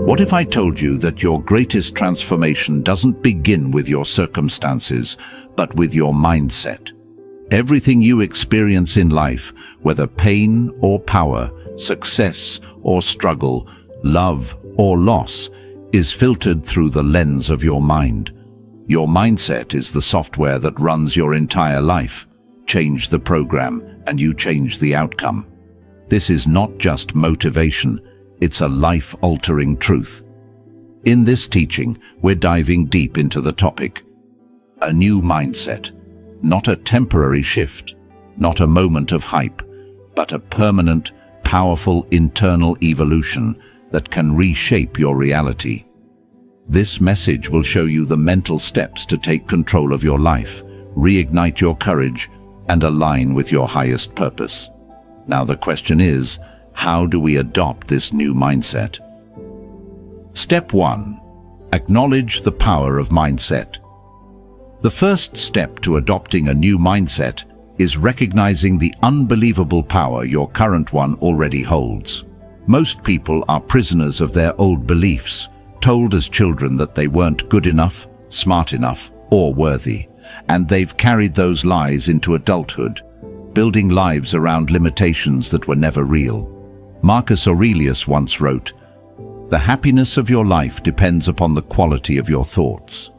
What if I told you that your greatest transformation doesn't begin with your circumstances, but with your mindset? Everything you experience in life, whether pain or power, success or struggle, love or loss, is filtered through the lens of your mind. Your mindset is the software that runs your entire life. Change the program, and you change the outcome. This is not just motivation, it's a life-altering truth. In this teaching, we're diving deep into the topic. A new mindset. Not a temporary shift, not a moment of hype, but a permanent, powerful internal evolution that can reshape your reality. This message will show you the mental steps to take control of your life, reignite your courage, and align with your highest purpose. Now the question is, how do we adopt this new mindset? Step 1. Acknowledge the power of mindset. The first step to adopting a new mindset is recognizing the unbelievable power your current one already holds. Most people are prisoners of their old beliefs, told as children that they weren't good enough, smart enough, or worthy, and they've carried those lies into adulthood, building lives around limitations that were never real. Marcus Aurelius once wrote, "The happiness of your life depends upon the quality of your thoughts."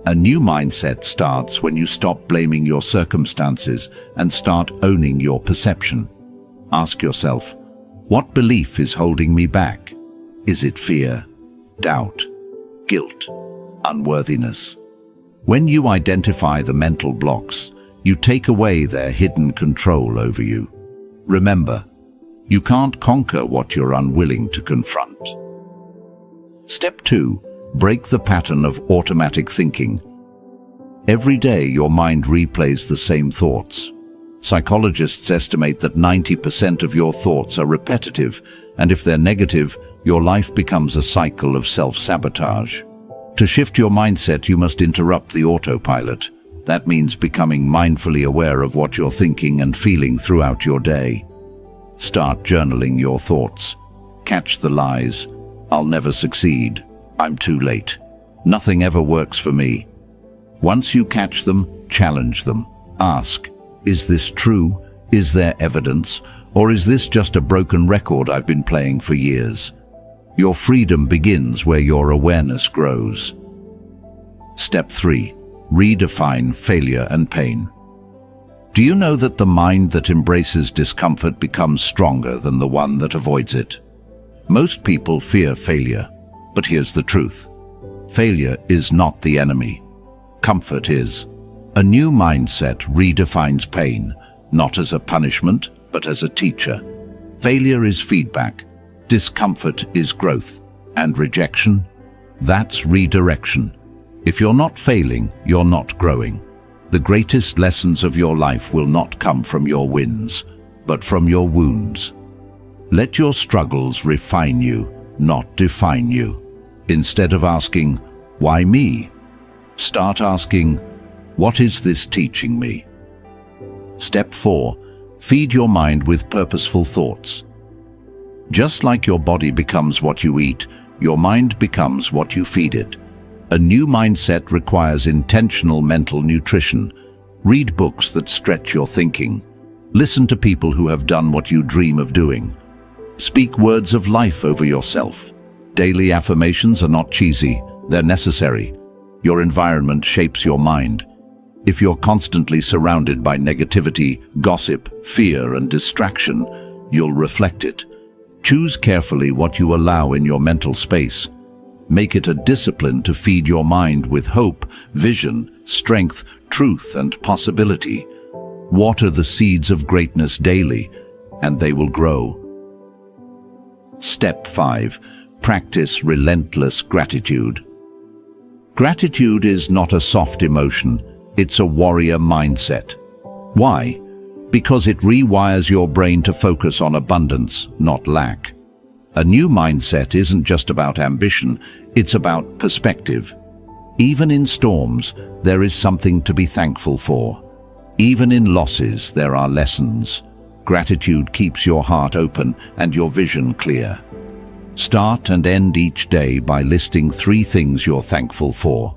A new mindset starts when you stop blaming your circumstances and start owning your perception. Ask yourself, what belief is holding me back? Is it fear, doubt, guilt, unworthiness? When you identify the mental blocks, you take away their hidden control over you. Remember, you can't conquer what you're unwilling to confront. Step 2. Break the pattern of automatic thinking. Every day your mind replays the same thoughts. Psychologists estimate that 90% of your thoughts are repetitive, and if they're negative, your life becomes a cycle of self-sabotage. To shift your mindset, you must interrupt the autopilot. That means becoming mindfully aware of what you're thinking and feeling throughout your day. Start journaling your thoughts. Catch the lies. I'll never succeed. I'm too late. Nothing ever works for me. Once you catch them, challenge them. Ask, is this true? Is there evidence? Or is this just a broken record I've been playing for years? Your freedom begins where your awareness grows. Step 3. Redefine failure and pain. Do you know that the mind that embraces discomfort becomes stronger than the one that avoids it? Most people fear failure. But here's the truth. Failure is not the enemy. Comfort is. A new mindset redefines pain, not as a punishment, but as a teacher. Failure is feedback. Discomfort is growth. And rejection? That's redirection. If you're not failing, you're not growing. The greatest lessons of your life will not come from your wins, but from your wounds. Let your struggles refine you, not define you. Instead of asking, why me? Start asking, what is this teaching me? Step 4. Feed your mind with purposeful thoughts. Just like your body becomes what you eat, your mind becomes what you feed it. A new mindset requires intentional mental nutrition. Read books that stretch your thinking. Listen to people who have done what you dream of doing. Speak words of life over yourself. Daily affirmations are not cheesy, they're necessary. Your environment shapes your mind. If you're constantly surrounded by negativity, gossip, fear, and distraction, you'll reflect it. Choose carefully what you allow in your mental space. Make it a discipline to feed your mind with hope, vision, strength, truth, and possibility. Water the seeds of greatness daily, and they will grow. Step 5. Practice relentless gratitude. Gratitude is not a soft emotion, it's a warrior mindset. Why? Because it rewires your brain to focus on abundance, not lack. A new mindset isn't just about ambition, it's about perspective. Even in storms, there is something to be thankful for. Even in losses, there are lessons. Gratitude keeps your heart open and your vision clear. Start and end each day by listing 3 things you're thankful for.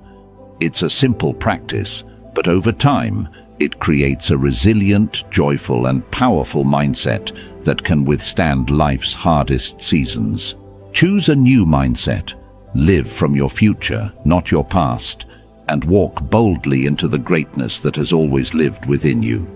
It's a simple practice, but over time, it creates a resilient, joyful, and powerful mindset that can withstand life's hardest seasons. Choose a new mindset. Live from your future, not your past, and walk boldly into the greatness that has always lived within you.